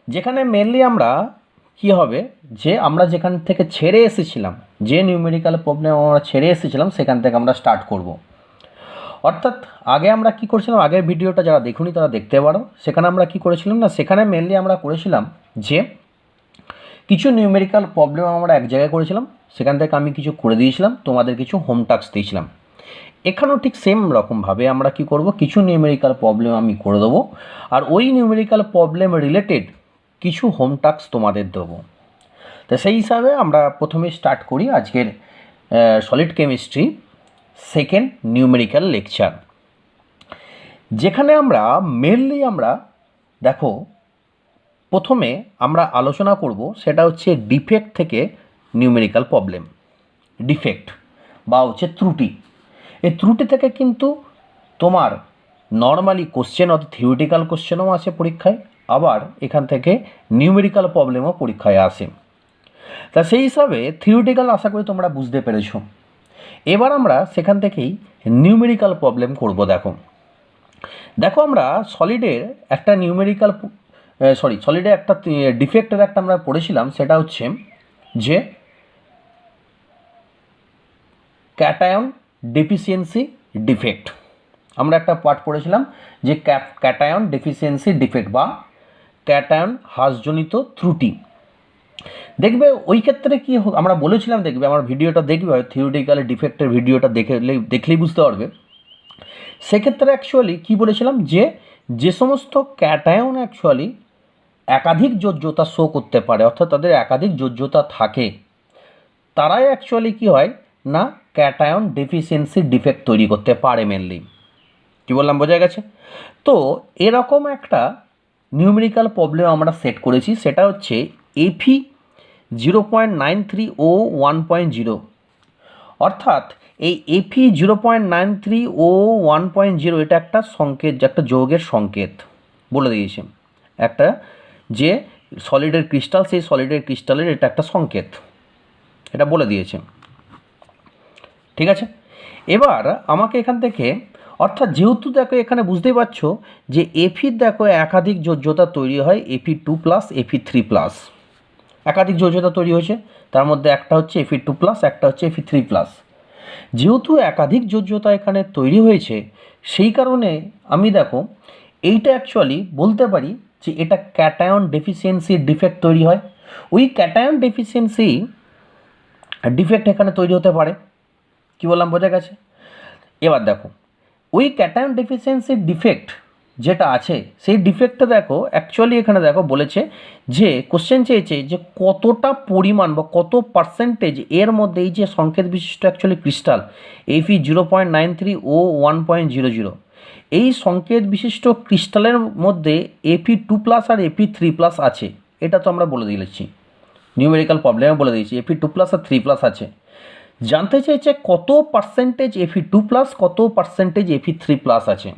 যেখানে মেনলি আমরা কি হবে যে আমরা যেখান থেকে ছেড়ে এসেছিলাম, যে নিউমেরিক্যাল প্রবলেম আমরা ছেড়ে এসেছিলাম সেখান থেকে আমরা স্টার্ট করব। অর্থাৎ আগে আমরা কি করেছিলাম, আগের ভিডিওটা যারা দেখুনি তারা দেখতে পারো। সেখানে আমরা কি করেছিলাম না, সেখানে মেনলি আমরা করেছিলাম যে কিছু নিউমেরিক্যাল প্রবলেম আমরা এক জায়গায় করেছিলাম, সেখান থেকে আমি কিছু করে দিয়েছিলাম, তোমাদের কিছু হোম টাস্ক দিয়েছিলাম। এখানেও ঠিক সেম রকমভাবে আমরা কি করব, কিছু নিউমেরিক্যাল প্রবলেম আমি করে দেবো, আর ওই নিউমেরিক্যাল প্রবলেম রিলেটেড কিছু হোম টাস্ক তোমাদের দেবো। তো সেই হিসাবে আমরা প্রথমে স্টার্ট করি আজকের solid chemistry second numerical lecture, যেখানে আমরা মেনলি আমরা দেখো প্রথমে আমরা আলোচনা করব সেটা হচ্ছে ডিফেক্ট থেকে নিউমেরিক্যাল প্রবলেম। ডিফেক্ট বা হচ্ছে ত্রুটি, এই ত্রুটি থেকে কিন্তু তোমার নর্মালি কোশ্চেন অর্থাৎ থিওরিটিক্যাল কোশ্চেনও আসে পরীক্ষায়, আবার এখান থেকে নিউমেরিক্যাল প্রবলেমও পরীক্ষায় আসে। তা সেই হিসাবে থিওরিটিক্যাল আশা করি তোমরা বুঝতে পেরেছ। এবার আমরা সেখান থেকেই নিউমেরিক্যাল প্রবলেম করব। দেখো দেখো আমরা সলিডের একটা নিউমেরিক্যাল সলিডে একটা ডিফেক্টের একটা আমরা পড়েছিলাম, সেটা হচ্ছে যে ক্যাটায়ন ডেফিসিয়েন্সি ডিফেক্ট। আমরা একটা পার্ট পড়েছিলাম যে ক্যাটায়ন ডেফিসিয়েন্সি ডিফেক্ট বা ক্যাটায়ন হ্রাসজনিত ত্রুটি। দেখবে ওই ক্ষেত্রে কি আমরা বলেছিলাম, দেখবে আমার ভিডিওটা দেখবে, থিওরিটিক্যাল ডিফেক্টের ভিডিওটা দেখলেই বুঝতে পারবে। সেক্ষেত্রে অ্যাকচুয়ালি কী বলেছিলাম যে যে সমস্ত ক্যাটায়ন অ্যাকচুয়ালি একাধিক যোজ্যতা শো করতে পারে, অর্থাৎ তাদের একাধিক যোজ্যতা থাকে, তারাই অ্যাকচুয়ালি কী হয় না ক্যাটায়ন ডেফিসিয়েন্সি ডিফেক্ট তৈরি করতে পারে মেনলি। কী বললাম, বোঝা গেছে? তো এরকম একটা নিউমেরিক্যাল প্রবলেম আমরা সেট করেছি, সেটা হচ্ছে এফি 0.93 ও 1.0। অর্থাৎ এই এফি 0.93 ও 1.0 এটা একটা সংকেত, যে একটা যৌগের সংকেত বলে দিয়েছে, একটা যে সলিডের ক্রিস্টাল, সেই সলিডের ক্রিস্টালের এটা একটা সংকেত, এটা বলে দিয়েছে। ঠিক আছে, এবার আমাকে এখান থেকে অর্থাৎ যেহেতু দেখো এখানে বুঝতেই পারছো যে এফির দেখো একাধিক যোজ্যতা তৈরি হয়, এফি 2+, এফি 3+, একাধিক যোজ্যতা তৈরি হয়েছে, তার মধ্যে একটা হচ্ছে এফি 2+, একটা হচ্ছে এফি 3+। যেহেতু একাধিক যোজ্যতা এখানে তৈরি হয়েছে, সেই কারণে আমি দেখো এইটা অ্যাকচুয়ালি বলতে পারি যে এটা ক্যাটায়ন ডেফিসিয়েন্সি ডিফেক্ট তৈরি হয়। ওই ক্যাটায়ন ডেফিসিয়েন্সি ডিফেক্ট এখানে তৈরি হতে পারে। কী বললাম, বোঝা গেছে? এবার দেখো ওই ক্যাটায়ন ডেফিসিয়েন্সি ডিফেক্ট যেটা আছে, সেই ডিফেক্টটা দেখো অ্যাকচুয়ালি এখানে দেখো বলেছে যে কোশ্চেন চেয়েছে যে কতটা পরিমাণ বা কত পার্সেন্টেজ এর মধ্যে এই যে সংকেত বিশিষ্ট অ্যাকচুয়ালি ক্রিস্টাল এফি 0.93 ও 1.00, এই সংকেত বিশিষ্ট ক্রিস্টালের মধ্যে এফি 2+ আর এফি 3+ আছে। এটা তো আমরা বলে দিয়েছি, নিউমেরিক্যাল প্রবলেমে বলে দিয়েছি এফি 2+ আর 3+ আছে। জানতে চাইছে কত পার্সেন্টেজ এফি 2+, কত পার্সেন্টেজ এফি 3+ আছে।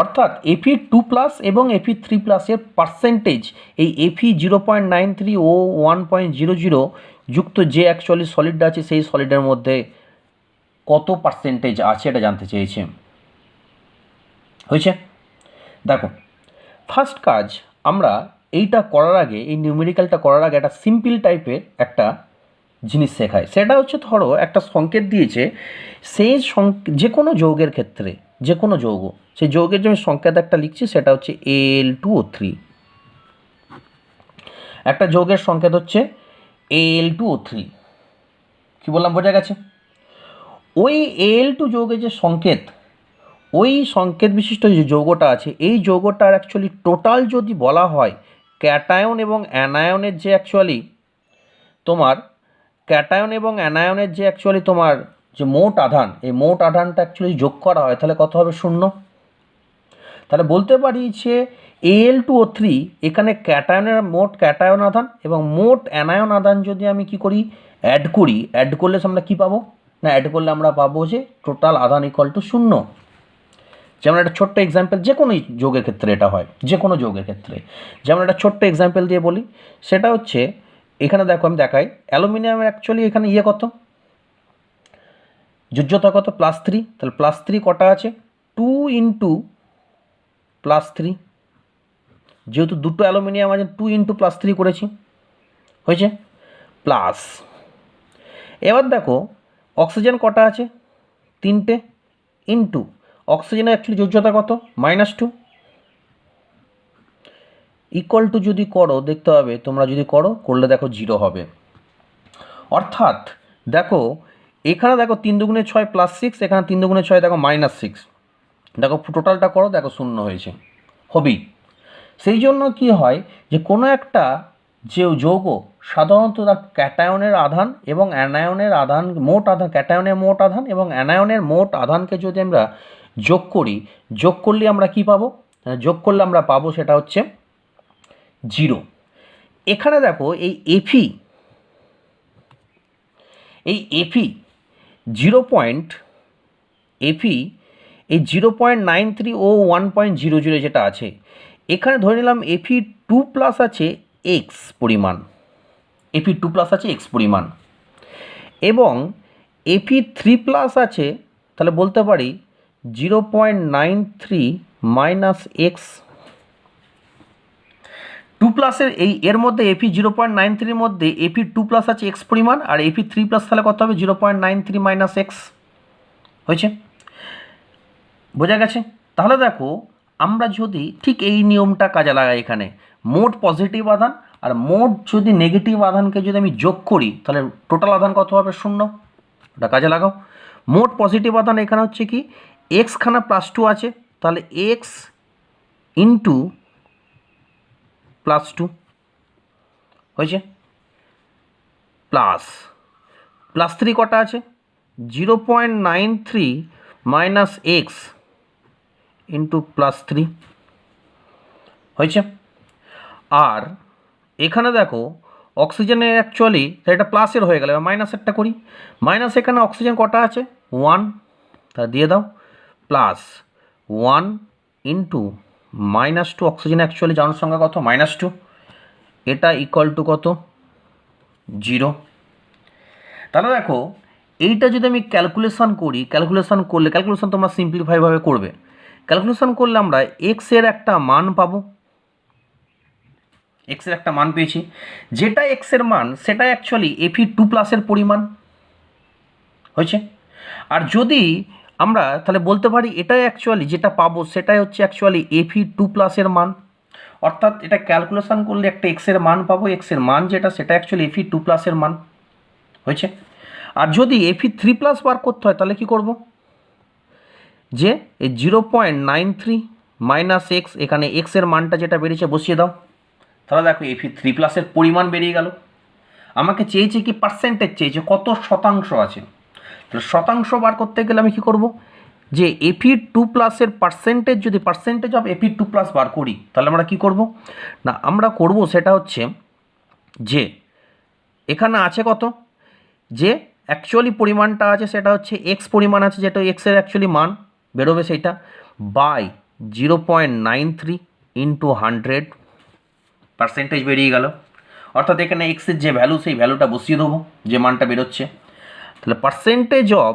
অর্থাৎ এফি 2+ এবং এফি 3+ এর পার্সেন্টেজ এই এফি 0.93 ও 1.00 যুক্ত যে অ্যাকচুয়ালি সলিডটা আছে সেই সলিডের মধ্যে কত পার্সেন্টেজ আছে এটা জানতে চেয়েছে। হয়েছে? দেখো ফার্স্ট কাজ, আমরা এইটা করার আগে, এই নিউমেরিক্যালটা করার আগে একটা সিম্পল টাইপের একটা জিনিস শেখায়। সেটা হচ্ছে ধরো একটা সংকেত দিয়েছে, সেই যে কোনো যৌগের ক্ষেত্রে, যে কোনো যৌগ, সেই যৌগের যে আমি সংকেত একটা লিখছি সেটা হচ্ছে Al2O3। একটা যৌগের সংকেত হচ্ছে Al2O3। কী বললাম, বোঝা গেছে? ওই Al2 যৌগের যে সংকেত, ওই সংকেত বিশিষ্ট যে যৌগটা আছে, এই যৌগটার অ্যাকচুয়ালি টোটাল যদি বলা হয় ক্যাটায়ন এবং অ্যানায়নের যে অ্যাকচুয়ালি তোমার ক্যাটায়ন এবং অ্যানায়নের যে অ্যাকচুয়ালি তোমার যে মোট আধান, এই মোট আধানটা অ্যাকচুয়ালি যোগ করা হয় তাহলে কত হবে? 0। তাহলে বলতে পারি যে Al2O3 এখানে ক্যাটায়নের মোট ক্যাটায়ন আধান এবং মোট অ্যানায়ন আধান যদি আমি কি করি অ্যাড করি, অ্যাড করলে আমরা কি পাবো না, অ্যাড করলে আমরা পাবো যে টোটাল আধান ইকুয়াল টু 0। যেমন একটা ছোট্ট এক্সাম্পল, যে কোনো যৌগের ক্ষেত্রে এটা হয়, যে কোনো যৌগের ক্ষেত্রে। যেমন একটা ছোট্ট এক্সাম্পল দিয়ে বলি, সেটা হচ্ছে এখানে দেখো আমি দেখাই অ্যালুমিনিয়ামের অ্যাকচুয়ালি এখানে কত যোজ্যতা কত? +3। তাহলে +3 কটা আছে? 2 × +3 যেহেতু দুটো অ্যালুমিনিয়াম আছে 2 ইন্টু +3 করেছি, হয়েছে প্লাস। এবার দেখো অক্সিজেন কটা আছে, 3টে, ইন্টু অক্সিজেনের অ্যাকচুয়ালি যোজ্যতা কত, -2, ইকুয়াল টু যদি করো দেখতে হবে, তোমরা যদি করলে দেখো 0 হবে। অর্থাৎ দেখো এখানে দেখো 3 দুগুণে 6 +6, এখানে 3 দুগুণে 6 দেখো -6, দেখো টোটালটা করো, দেখো 0 হয়েছে, হবেই। সেই জন্য কি হয় যে কোনো একটা যে যৌগ সাধারণত তার ক্যাটায়নের আধান এবং অ্যানায়নের আধান, মোট আধান, ক্যাটায়নের মোট আধান এবং অ্যানায়নের মোট আধানকে যদি আমরা যোগ করলে আমরা কি পাবো, যোগ করলে আমরা পাবো সেটা হচ্ছে 0। এখানে দেখো এই এফি 0.93 ও 1.00 যেটা আছে, এখানে ধরে নিলাম এফি 2+ আছে x পরিমাণ, এবং এফি 3+ আছে, তাহলে বলতে পারি 0.93 - x। 2+এর এর মধ্যে এফি 0.93 মধ্যে এফি 2+ আছে x পরিমাণ, আর এফি 3+ তাহলে কত হবে 0.93 - x, হয়েছে, বোঝা গেছে। তাহলে দেখো আমরা যদি ঠিক এই নিয়মটা কাজে লাগাই, এখানে মোট পজিটিভ আধান আর মোট যদি নেগেটিভ আধানকে যদি আমি যোগ করি তাহলে টোটাল আধান কত হবে, 0। ওটা কাজে লাগাও। মোট পজিটিভ আধান এখানে হচ্ছে কি x খানা +2 আছে, তাহলে x ইন্টু +2 হয়েছে, +3 কটা আছে 0.93 - x ইন্টু +3 হয়েছে। আর এখানে দেখো অক্সিজেনের অ্যাকচুয়ালি এটা প্লাসের হয়ে গেল, মাইনাসেরটা করি, মাইনাস এখানে অক্সিজেন কটা আছে 1, তা দিয়ে দাও, +1 ইন্টু -2, অক্সিজেন অ্যাকচুয়ালি জনসংখ্যা কত -2, এটা ইকুয়াল টু কত 0। তাহলে দেখো এইটা যদি আমি ক্যালকুলেশন তোমরা সিম্পলিফাইভাবে করবে, ক্যালকুলেশন করলে আমরা এক্সের একটা মান পাবো, এক্সের একটা মান পেয়েছি, যেটা এক্সের মান সেটা অ্যাকচুয়ালি এফি 2+এর পরিমাণ হয়েছে। আর যদি আমরা তাহলে বলতে পারি এটাই অ্যাকচুয়ালি যেটা পাবো সেটাই হচ্ছে অ্যাকচুয়ালি এফি 2+এর মান, অর্থাৎ এটা ক্যালকুলেশন করলে একটা এক্সের মান পাবো, এক্সের মান যেটা সেটা অ্যাকচুয়ালি এফি 2+এর মান হয়েছে। আর যদি এফি 3+ বার করতে হয় তাহলে কি করব, যে এই 0.93 - x, এখানে এক্সের মানটা যেটা বেরিয়েছে বসিয়ে দাও, তাহলে দেখো এফি 3+এর পরিমাণ বেরিয়ে গেল। আমাকে চেয়েছে কি পার্সেন্টেজ চেয়েছে, কত শতাংশ আছে, তাহলে শতাংশ বার করতে গেলে আমি কী করব, যে এফি 2+এর পার্সেন্টেজ, যদি পার্সেন্টেজ অফ এফি 2+ বার করি তাহলে আমরা কি করব না, আমরা করব সেটা হচ্ছে যে এখানে আছে কত, যে অ্যাকচুয়ালি পরিমাণটা আছে সেটা হচ্ছে এক্স পরিমাণ আছে, যেটা এক্সের অ্যাকচুয়ালি মান বেরোবে সেইটা, বাই 0.93 ইন্টু 100, পার্সেন্টেজ বেরিয়ে গেল। অর্থাৎ এখানে এক্সের যে ভ্যালু সেই ভ্যালুটা বসিয়ে দেবো, যে মানটা বেরোচ্ছে, তাহলে পার্সেন্টেজ অফ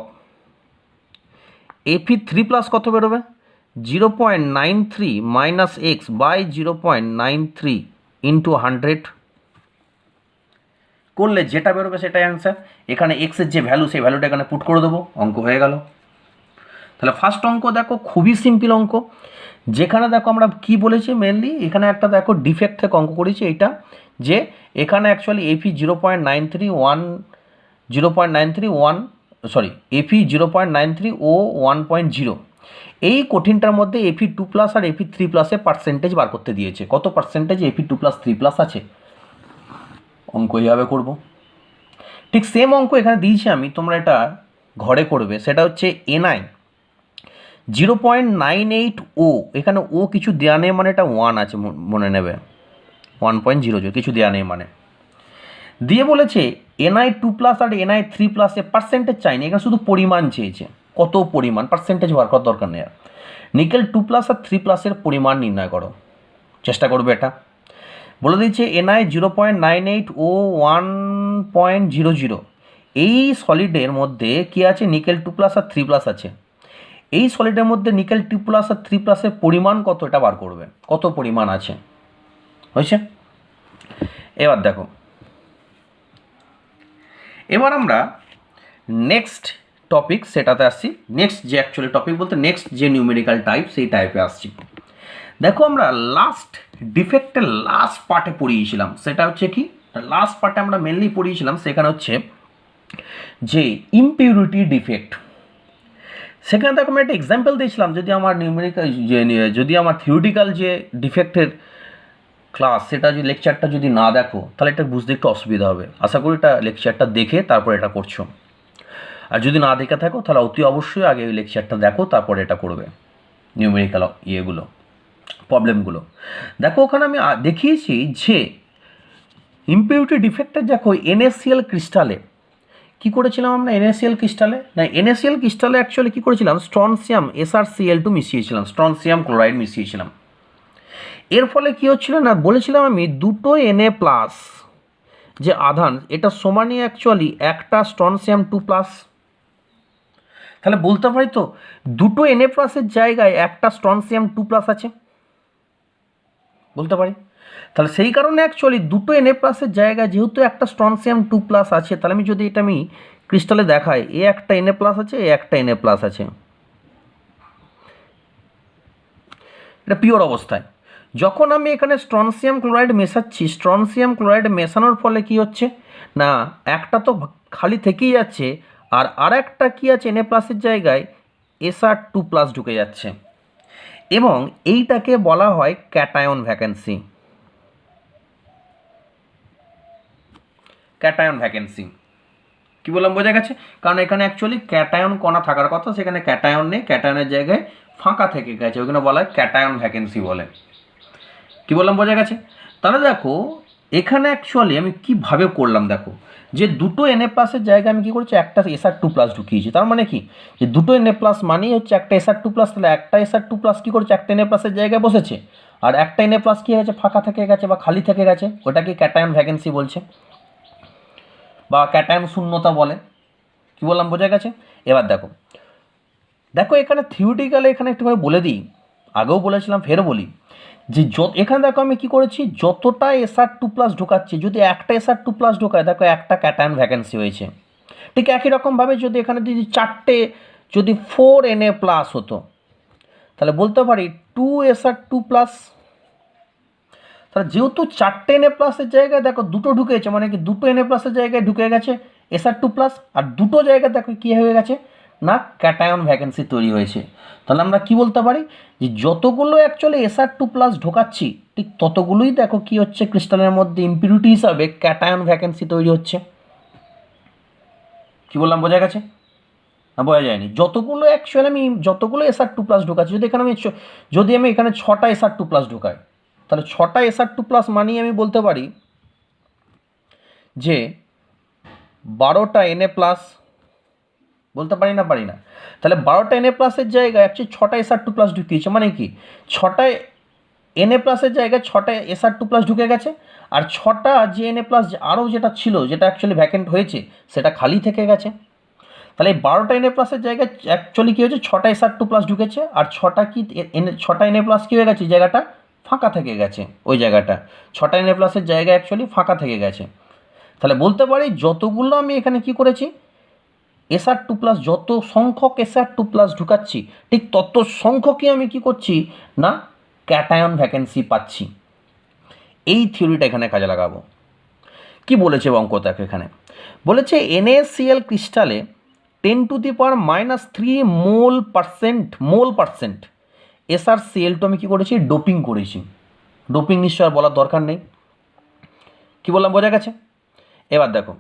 এফি 3+ কত বেরোবে 0.93 - x বাই 0.93 ইন্টু 100 করলে যেটা বেরোবে সেটাই অ্যান্সার। এখানে এক্সের যে ভ্যালু সেই ভ্যালুটা এখানে পুট করে দেবো, অঙ্ক হয়ে গেল। তাহলে ফার্স্ট অঙ্ক দেখো খুবই সিম্পল অঙ্ক, যেখানে দেখো আমরা কি বলেছি মেনলি, এখানে একটা দেখো ডিফেক্ট থেকে অঙ্ক করেছি এইটা, যে এখানে অ্যাকচুয়ালি এফি 0.93 ও 1.0, এই কঠিনটার মধ্যে এফি 2+ আর এফি 3+এর পার্সেন্টেজ বার করতে দিয়েছে, কত পার্সেন্টেজ এফি 2+, 3+ আছে, অঙ্ক এইভাবে করব। ঠিক সেম অঙ্ক এখানে দিয়েছি আমি, তোমরা এটা ঘরে করবে, সেটা হচ্ছে এনআই 0.98 ও, এখানে ও কিছু দেওয়া নেই মানে এটা 1 আছে, মনে নেবে 1.00 কিছু দেওয়া নেই মানে, দিয়ে বলেছে এনআই 2+ আর এনআই 3+ এর পার্সেন্টেজ চাইনি, এখানে শুধু পরিমাণ চেয়েছে, কত পরিমাণ, পার্সেন্টেজ বার করার দরকার নেই। নিকেল 2+ আর 3+ এর পরিমাণ নির্ণয় করো, চেষ্টা করবে এটা। বলে দিচ্ছে এনআই 0.98 ও 1.00, এই সলিডের মধ্যে কি আছে, নিকেল 2+ আর 3+ আছে, এই সলিডের মধ্যে নিকেল 2+ আর 3+ এর পরিমাণ কত এটা বার করবে, কত পরিমাণ আছে, হয়েছে? এবার দেখো, এবার আমরা নেক্সট টপিক সেটাতে আসছি। নেক্সট যে অ্যাকচুয়ালি টপিক বলতে নেক্সট যে নিউমেরিক্যাল টাইপ সেই টাইপে আসছি। দেখো আমরা লাস্ট ডিফেক্টের লাস্ট পার্টে পড়িয়েছিলাম, সেটা হচ্ছে কি, লাস্ট পার্টে আমরা মেনলি পড়িয়েছিলাম সেখানে হচ্ছে যে ইমপিউরিটি ডিফেক্ট। সেখানে দেখো আমরা একটা এক্সাম্পল দিয়েছিলাম, যদি আমার নিউমেরিক্যাল যদি আমার থিওরিটিক্যাল যে ডিফেক্টের ক্লাস সেটা যদি লেকচারটা যদি না দেখো তাহলে এটা বুঝতে একটু অসুবিধা হবে। আশা করি এটা লেকচারটা দেখে তারপর এটা করছো, আর যদি না দেখে থাকো তাহলে অতি অবশ্যই আগে ওই লেকচারটা দেখো তারপরে এটা করবে নিউমেরিক্যাল ইয়েগুলো প্রবলেমগুলো। দেখো ওখানে আমি দেখিয়েছি যে ইমপিউরিটি ডিফেক্টের দেখো NaCl ক্রিস্টালে কী করেছিলাম আমরা, NaCl ক্রিস্টালে না NaCl ক্রিস্টালে অ্যাকচুয়ালি কী করেছিলাম, স্ট্রনসিয়াম SrCl2 মিশিয়েছিলাম, স্ট্রনসিয়াম ক্লোরাইড মিশিয়েছিলাম। এর ফলে কী হচ্ছিল না, বলেছিলাম আমি দুটো Na+ যে আধান এটা সমানই অ্যাকচুয়ালি একটা স্ট্রনসিয়াম 2+। তাহলে বলতে পারি তো দুটো Na+-এর জায়গায় একটা স্ট্রনসিয়াম 2+ আছে, বলতে পারি। তাহলে সেই কারণে অ্যাকচুয়ালি দুটো Na+-এর জায়গায় যেহেতু একটা স্ট্রনসিয়াম 2+ আছে, তাহলে আমি যদি এটা আমি ক্রিস্টালে দেখাই, এ একটা Na+ আছে, এ একটা Na+ আছে, এটা পিওর অবস্থায়। যখন আমি এখানে স্ট্রনসিয়াম ক্লোরাইড মেশাচ্ছি, স্ট্রনসিয়াম ক্লোরাইড মেশানোর ফলে কি হচ্ছে না, একটা তো খালি থেকেই যাচ্ছে, আর আরেকটা কি আছে Na+-এর জায়গায় Sr2+ ঢুকে যাচ্ছে, এবং এইটাকে বলা হয় ক্যাটায়ন ভ্যাকেন্সি। ক্যাটায়ন ভ্যাকেন্সি কী বললাম বোঝা গেছে? কারণ এখানে অ্যাকচুয়ালি ক্যাটায়ন কণা থাকার কথা, সেখানে ক্যাটায়ন নেই, ক্যাটায়নের জায়গায় ফাঁকা থেকে গেছে, ওখানে বলা হয় ক্যাটায়ন ভ্যাকেন্সি বলে। কী বললাম বোঝা গেছে? তাহলে দেখো এখানে অ্যাকচুয়ালি আমি কীভাবে করলাম, দেখো যে দুটো Na+-এর জায়গায় আমি কী করেছি, একটা Sr2+ ঢুকিয়েছি। তার মানে কি, যে দুটো Na+ মানেই হচ্ছে একটা Sr2+, তাহলে একটা Sr2+ কী করেছে, একটা Na+-এর জায়গায় বসেছে, আর একটা Na+ কী হয়েছে, ফাঁকা থেকে গেছে বা খালি থেকে গেছে, ওটাকে ক্যাটায়ন ভ্যাকেন্সি বলছে বা ক্যাটায়ন শূন্যতা বলে। কী বললাম বোঝা গেছে? এবার দেখো, দেখো এখানে থিওরিটিক্যালি এখানে একটুভাবে বলে দিই, আগেও বলেছিলাম ফেরও বলি, যে এখানে দেখো আমি কী করেছি, যতটা Sr2+ ঢোকাচ্ছি, যদি একটা Sr2+ ঢোকায় দেখো একটা ক্যাটায়ন ভ্যাকেন্সি হয়েছে। ঠিক একই রকমভাবে যদি এখানে যদি চারটে যদি 4 Na+ হতো, তাহলে বলতে পারি 2 Sr2+। তাহলে যেহেতু চারটে Na+-এর জায়গায় দেখো দুটো ঢুকেছে, মানে কি দুটো Na+-এর জায়গায় ঢুকে গেছে Sr2+, আর দুটো জায়গায় দেখো কী হয়ে গেছে না, ক্যাটায়ন ভ্যাকেন্সি তৈরি হয়েছে। তাহলে আমরা কি বলতে পারি, যে যতগুলো অ্যাকচুয়ালি Sr2+ ঢোকাচ্ছি ঠিক ততগুলোই দেখো কি হচ্ছে, ক্রিস্টালের মধ্যে ইমপিউরিটি হিসাবে ক্যাটায়ন ভ্যাকেন্সি তৈরি হচ্ছে। কি বললাম বোঝা গেছে না বোঝা যায়নি? যতগুলো অ্যাকচুয়ালি আমি যতগুলো Sr2+ ঢোকাচ্ছি, যদি আমি এখানে 6টা Sr2+ ঢোকাই, তাহলে 6টা Sr2+ মানেই আমি বলতে পারি যে 12টা Na+, বলতে পারি না, পারি না। তাহলে 12টা Na+-এর জায়গায় অ্যাকচুয়ালি 6টা Sr2+ ঢুকিয়েছে, মানে কি 6টা Na+-এর জায়গায় 6টা Sr2+ ঢুকে গেছে, আর 6টা যে Na+ আরও যেটা ছিল, যেটা অ্যাকচুয়ালি ভ্যাকেন্ট হয়েছে, সেটা খালি থেকে গেছে। তাহলে এই 12টা Na+-এর জায়গায় অ্যাকচুয়ালি কী হয়েছে, 6টা Sr2+ ঢুকেছে, আর 6টা Na+ কী হয়ে গেছে, জায়গাটা ফাঁকা থেকে গেছে, ওই জায়গাটা 6টা Na+-এর জায়গায় অ্যাকচুয়ালি ফাঁকা থেকে গেছে। তাহলে বলতে পারি যতগুলো আমি এখানে কি করেছি, Sr2+, যত সংখ্যক Sr2+ ঢুকাচ্ছি ঠিক তত সংখ্যকই আমি কি করছি না, ক্যাটায়ন ভ্যাকেন্সি পাচ্ছি। এই থিওরিটা এখানে কাজে লাগাবো। কি বলেছে অঙ্কটাকে, এখানে বলেছে NaCl ক্রিস্টালে 10⁻³ মোল পার্সেন্ট SrCl2 আমি কি করেছি, ডোপিং করেছি। ডোপিং নিশ্চয় আর বলার দরকার নেই। কি বললাম বোঝা গেছে? এবার দেখো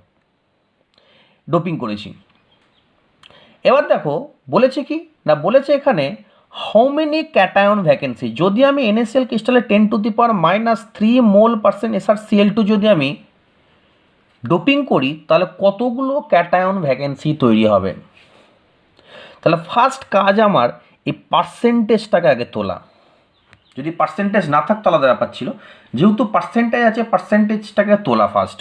ডোপিং করেছি। এবার দেখো বলেছে কি না, বলেছে এখানে হাউ মেনি ক্যাটায়ন ভ্যাকেন্সি, যদি আমি NaCl ক্রিস্টালে 10⁻³ মোল পার্সেন্ট SrCl2 যদি আমি ডোপিং করি, তাহলে কতগুলো ক্যাটায়ন ভ্যাকেন্সি তৈরি হবে। তাহলে ফার্স্ট কাজ আমার এই পার্সেন্টেজটাকে আগে তোলা। যদি পার্সেন্টেজ না থাকতো আলাদা ব্যাপার ছিল, যেহেতু পার্সেন্টেজ আছে পার্সেন্টেজটাকে তোলা ফার্স্ট।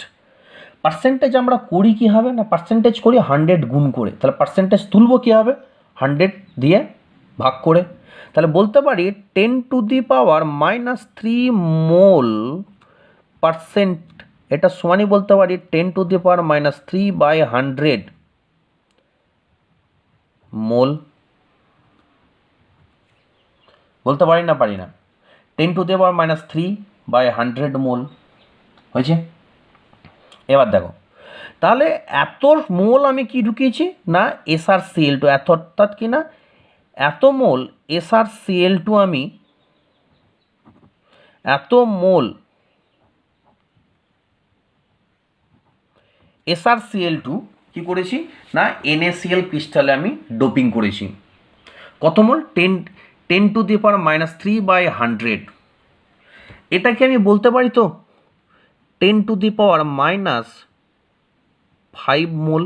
পার্সেন্টেজ আমরা করি কী হবে না, পার্সেন্টেজ করি 100 গুণ করে, তাহলে পার্সেন্টেজ তুলব কী হবে, 100 দিয়ে ভাগ করে। তাহলে বলতে পারি 10⁻³ মোল পার্সেন্ট, এটা সমানই বলতে পারি 10⁻³ মোল। বলতে পারি না? পারি না। 10⁻³ মোল হয়েছে। এবার দেখো, তাহলে এত মোল আমি কি ঢুকিয়েছি না SrCl2, এত অর্থাৎ কি না এত মোল SrCl2 আমি এত মোল SrCl2 কি করেছি না NaCl ক্রিস্টালে আমি ডোপিং করেছি। কত মোল? 10⁻³ এটাকে আমি বলতে পারি তো 10⁻⁵ মোল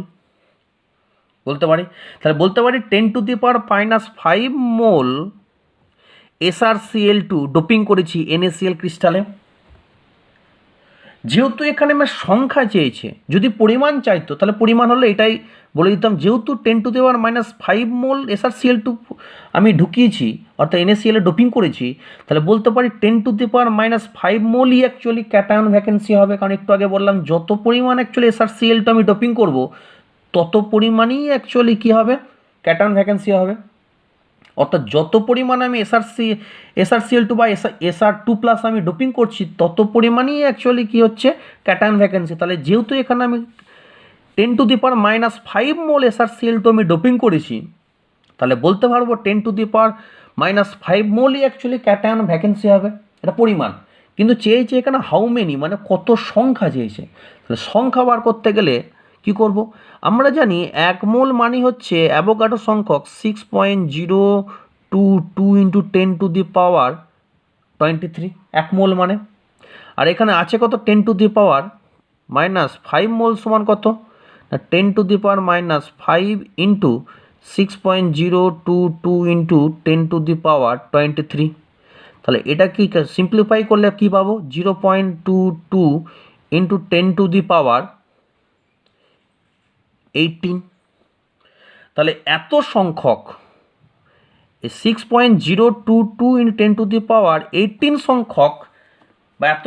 বলতে পারি। তাহলে বলতে পারি 10⁻⁵ মোল SrCl2 ডোপিং করেছি NaCl ক্রিস্টালে। যেহেতু এখানে আমার সংখ্যা চেয়েছে, যদি পরিমাণ চাইতো তাহলে পরিমাণ হলে এটাই বলে দিতাম, যেহেতু 10⁻⁵ মোল SrCl2 আমি ঢুকিয়েছি অর্থাৎ NaCl ডোপিং করেছি, তাহলে বলতে পারি 10⁻⁵ মোলই অ্যাকচুয়ালি ক্যাটায়ন ভ্যাকেন্সি হবে। কারণ একটু আগে বললাম যত পরিমাণ অ্যাকচুয়ালি SrCl2 আমি ডোপিং করব তত পরিমাণই অ্যাকচুয়ালি কী হবে ক্যাটায়ন ভ্যাকেন্সি হবে। অর্থাৎ যত পরিমাণ আমি SrCl2 বা Sr2+ আমি ডোপিং করছি তত পরিমাণই অ্যাকচুয়ালি কী হচ্ছে ক্যাটায়ন ভ্যাকেন্সি। তাহলে যেহেতু এখানে আমি 10⁻⁵ মোল SrCl2 আমি ডোপিং করেছি, তাহলে বলতে পারবো 10⁻⁵ মোলই অ্যাকচুয়ালি ক্যাটায়ন ভ্যাকেন্সি হবে। এটা পরিমাণ, কিন্তু চেয়েছে এখানে হাউ মেনি, মানে কত সংখ্যা চেয়েছে। তাহলে সংখ্যা বার করতে গেলে কি করব? আমরা জানি 1 মোল মানে হচ্ছে অ্যাভোগাড্রো সংখ্যক 6.022 × 10⁻23 1 মোল মানে। আর এখানে আছে কত 10⁻⁻5 মোল সমান কত না 10⁻⁻5 × 6.022 × 10⁻23। তাহলে এটা কি সিম্পলিফাই করলে কি পাবো? 0.22 × 10⁻18। তাহলে এত সংখ্যক 6.022 × 10⁻18 সংখ্যক বা এত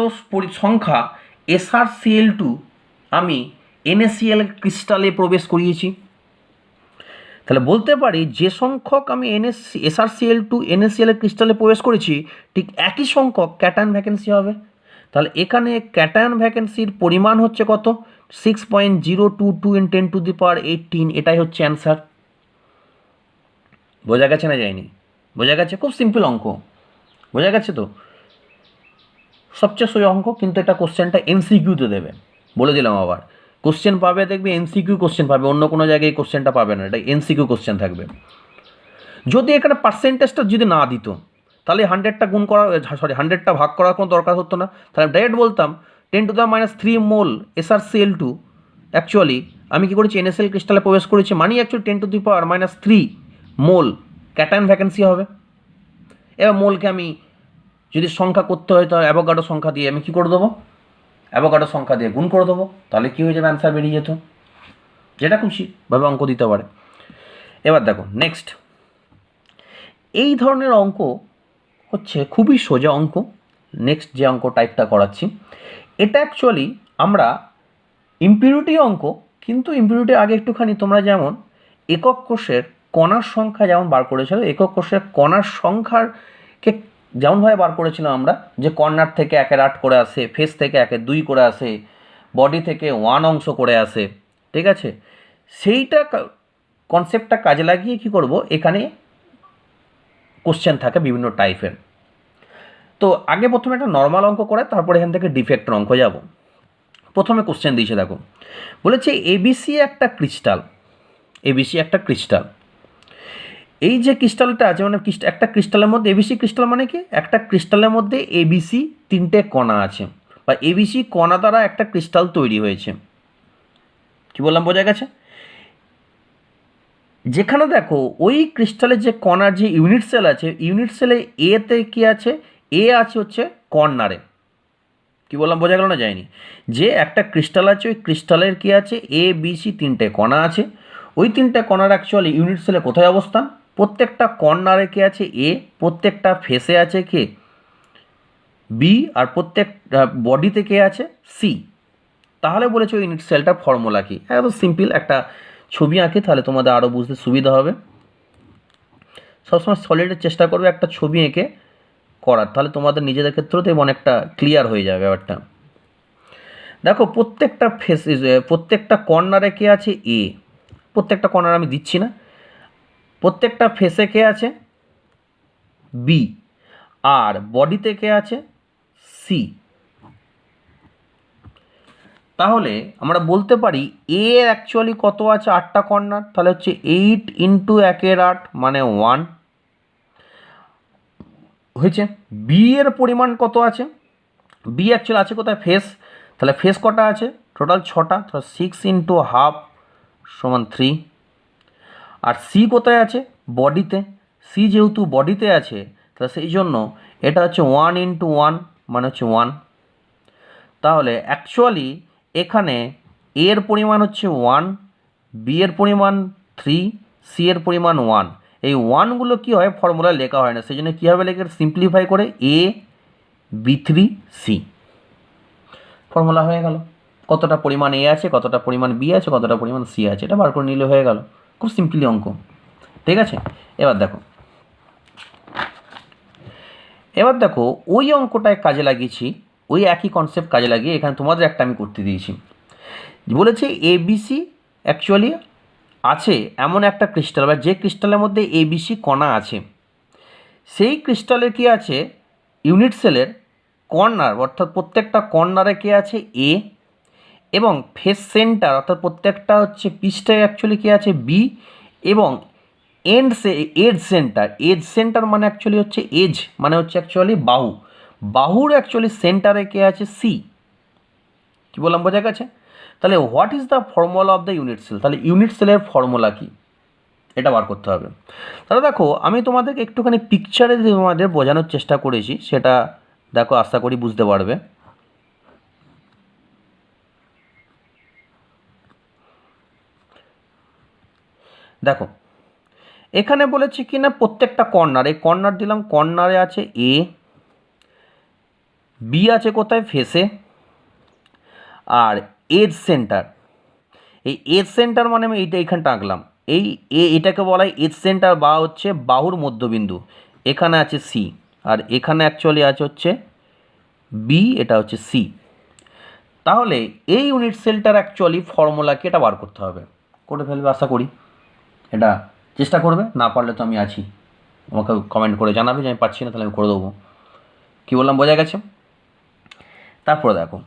সংখ্যা SrCl2 আমি NaCl ক্রিস্টালে প্রবেশ করিয়েছি। তাহলে বলতে পারি যে সংখ্যক আমি SrCl2 NaCl ক্রিস্টালে প্রবেশ করেছি ঠিক একই সংখ্যক ক্যাটায়ন ভ্যাকেন্সি হবে। তাহলে এখানে ক্যাটায়ন ভ্যাকেন্সির পরিমাণ হচ্ছে কত? 6.022 × 10⁻18। এটাই হচ্ছে অ্যান্সার। বোঝা গেছে না যায়নি? বোঝা গেছে? খুব সিম্পল অঙ্ক, বোঝা গেছে তো? সবচেয়ে সোজা অঙ্ক, কিন্তু এটা কোশ্চেনটা MCQতে দেবে, বলে দিলাম। আবার কোশ্চেন পাবে, দেখবে MCQ কোশ্চেন পাবে, অন্য কোনো জায়গায় কোশ্চেনটা পাবে না, এটা MCQ কোশ্চেন থাকবে। যদি এখানে পার্সেন্টেজটা যদি না দিত তাহলে 100টা গুণ করা 100টা ভাগ করার কোনো দরকার হতো না। তাহলে ডাইরেক্ট বলতাম 10⁻³ মোল SrCl2 অ্যাকচুয়ালি আমি কী করেছি NaCl ক্রিস্টালে প্রবেশ করেছি, মানে অ্যাকচুয়ালি 10⁻³ মোল ক্যাটায়ন ভ্যাকেন্সি হবে। এবার মোলকে আমি যদি সংখ্যা করতে হয় তাহলে অ্যাভোগাড্রো সংখ্যা দিয়ে আমি কী করে দেবো? অ্যাভোগাড্রো সংখ্যা দিয়ে গুণ করে দেবো, তাহলে কী হয়ে যাবে? অ্যান্সার বেরিয়ে যেত। যেটা খুশিভাবে অঙ্ক দিতে পারে। এবার দেখো নেক্সট, এই ধরনের অঙ্ক হচ্ছে খুবই সোজা অঙ্ক। নেক্সট যে অঙ্ক টাইপটা করাচ্ছি এটা অ্যাকচুয়ালি আমরা ইম্পিউরিটি অঙ্ক, কিন্তু ইম্পিউরিটি আগে একটুখানি তোমরা যেমন একক কোষের কণার সংখ্যা যেমন বার করেছিল, একক কোষের কণার সংখ্যারকে যেমনভাবে বার করেছিলাম আমরা, যে কর্নার থেকে 1/8 করে আসে, ফেস থেকে 1/2 করে আসে, বডি থেকে 1 অংশ করে আসে, ঠিক আছে? সেইটা কনসেপ্টটা কাজে লাগিয়ে কি করব, এখানে কোশ্চেন থাকে বিভিন্ন টাইপের। তো আগে প্রথমে একটা নর্মাল অঙ্ক করে তারপরে এখান থেকে ডিফেক্টের অঙ্ক যাব। প্রথমে কোশ্চেন দিয়েছে, দেখো বলেছে ABC একটা ক্রিস্টাল, ABC একটা ক্রিস্টাল। এই যে ক্রিস্টালটা আছে মানে একটা ক্রিস্টালের মধ্যে ABC ক্রিস্টাল মানে কি, একটা ক্রিস্টালের মধ্যে ABC 3টে কণা আছে, বা ABC কণা দ্বারা একটা ক্রিস্টাল তৈরি হয়েছে। কি বললাম, বোঝা গেছে? যেখানে দেখো ওই ক্রিস্টালের যে কণার যে ইউনিট সেল আছে, ইউনিট সেলে এতে কি আছে, এ আছে হচ্ছে কর্নারে। কি বললাম, বোঝা গেল না যায়নি? যে একটা ক্রিস্টাল আছে, ওই ক্রিস্টালের কি আছে ABC 3টে কণা আছে। ওই 3টে কণার অ্যাকচুয়ালি ইউনিট সেলে কোথায় অবস্থান? প্রত্যেকটা কর্নারে কি আছে এ, প্রত্যেকটা ফেসে আছে কে বি, আর প্রত্যেক বডিতে কে আছে, সি। তাহলে বলেছে ওই ইউনিট সেলটার ফর্মুলা কি। একদম সিম্পল, একটা ছবি আঁকি তাহলে তোমাদের আরও বুঝতে সুবিধা হবে। সবসময় সলিডের চেষ্টা করবে একটা ছবি এঁকে করার, তাহলে তোমাদের নিজেদের ক্ষেত্রেও তো অনেকটা ক্লিয়ার হয়ে যাবে ব্যাপারটা। দেখো প্রত্যেকটা ফেস, প্রত্যেকটা কর্নারে কে আছে, এ। প্রত্যেকটা কর্নার আমি দিচ্ছি না। প্রত্যেকটা ফেসে কে আছে, বি, আর বডিতে কে আছে, সি। তাহলে আমরা বলতে পারি এ অ্যাকচুয়ালি কত আছে, 8টা কর্নার, তাহলে হচ্ছে 8 ইন্টু 1 8 মানে 1 হয়েছে। বি এর পরিমাণ কত আছে, বি অ্যাকচুয়ালি আছে কোথায়, ফেস, তাহলে ফেস কটা আছে, টোটাল 6টা, তাহলে 6 ইন্টু হাফ সমান 3। আর সি কোথায় আছে, বডিতে, সি যেহেতু বডিতে আছে তাহলে সেই জন্য এটা হচ্ছে 1 ইন্টু 1 মানে হচ্ছে 1। তাহলে অ্যাকচুয়ালি এখানে এ এর পরিমাণ হচ্ছে 1, বি এর পরিমাণ 3, সি এর পরিমাণ 1। এই 1গুলো কী হয়, ফর্মুলা লেখা হয় না, সেই জন্য কীভাবে লেখে, সিম্পলিফাই করে এ বি3 সি, ফর্মুলা হয়ে গেল। কতটা পরিমাণ এ আছে, কতটা পরিমাণ বি আছে, কতটা পরিমাণ সি আছে, এটা বার করে নিলে হয়ে গেল। খুব সিম্পলি অঙ্ক, ঠিক আছে। এবার দেখো ওই অঙ্কটায় কাজে লাগিয়েছি, ওই একই কনসেপ্ট কাজে লাগিয়ে এখানে তোমাদের একটা আমি করতে দিয়েছি। বলেছে এবিসি অ্যাকচুয়ালি আছে এমন একটা ক্রিস্টাল, বা যে ক্রিস্টালের মধ্যে এবিসি কণা আছে, সেই ক্রিস্টালের কি আছে, ইউনিট সেলের কর্নার, অর্থাৎ প্রত্যেকটা কর্নারে কে আছে, এ, এবং ফেস সেন্টার অর্থাৎ প্রত্যেকটা হচ্ছে পৃষ্ঠায় অ্যাকচুয়ালি কে আছে, বি, এবং এজ সেন্টার মানে অ্যাকচুয়ালি হচ্ছে এজ মানে হচ্ছে অ্যাকচুয়ালি বাহু, বাহুর অ্যাকচুয়ালি সেন্টারে কে আছে, সি। কি বললাম, বোঝা গেছে? তাহলে what is the formula of the unit cell, তাহলে ইউনিট সেলের ফর্মুলা কি, এটা বার করতে হবে। তাহলে দেখো আমি তোমাদেরকে একটুখানি পিকচারে তোমাদের বোঝানোর চেষ্টা করেছি, সেটা দেখো আশা করি বুঝতে পারবে। দেখো এখানে বলেছি কি না, প্রত্যেকটা কর্নার, এই কর্নার দিলাম, কর্নারে আছে এ, বি আছে কোথায়, ফেসে, আর এজ সেন্টার, এই এজ সেন্টার মানে আমি এইটা এখানটা আঁকলাম, এই এটাকে বলা হয় এজ সেন্টার বা হচ্ছে বাহুর মধ্যবিন্দু। এখানে আছে সি, আর এখানে অ্যাকচুয়ালি আছে হচ্ছে বি, এটা হচ্ছে সি। তাহলে এই ইউনিট সেলটার অ্যাকচুয়ালি ফর্মুলা কি, এটা বার করতে হবে। করে ফেলবে আশা করি, এটা চেষ্টা করবে, না পারলে তো আমি আছি, আমাকে কমেন্ট করে জানাবে যে আমি পাচ্ছি না, তাহলে আমি করে দেবো। কী বললাম, বোঝা গেছে? তারপরে দেখো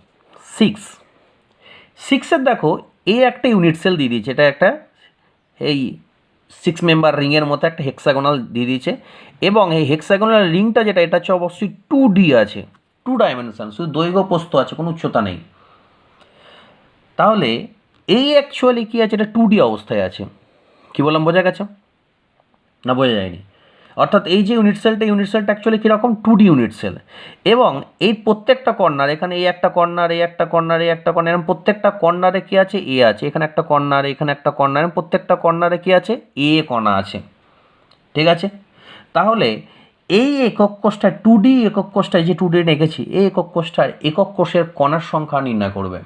6 দেখো এই একটা ইউনিট সেল দিয়ে দিয়েছে, এটা একটা এই 6 মেম্বার রিংয়ের মতো একটা হেক্সাগোনাল দিয়ে দিয়েছে, এবং এই হেক্সাগোনাল রিংটা যেটা, এটা হচ্ছে অবশ্যই 2D আছে, 2 ডাইমেনশন, শুধু দৈর্ঘ্য প্রস্থ আছে, কোনো উচ্চতা নেই। তাহলে এই অ্যাকচুয়ালি কী আছে, এটা 2D অবস্থায় আছে। কী বললাম, বোঝা গেছে না, বোঝা যায়নি? অর্থাৎ এই যে ইউনিট সেলটা অ্যাকচুয়ালি কীরকম, 2D ইউনিট সেল, এবং এই প্রত্যেকটা কর্নার, এখানে এই একটা কর্নার, এই একটা কর্নার, এই একটা কর্নার, এবং প্রত্যেকটা কর্নারে কী আছে, এ আছে, এখানে একটা কর্নার, এখানে একটা কর্নার, এবং প্রত্যেকটা কর্নারে কী আছে, এ কণা আছে, ঠিক আছে। তাহলে এই একক কোষটায় 2D একক কোষটায় যে 2D রেখেছি, এই একক কোষটার একক কোষের কণার সংখ্যা নির্ণয় করবে,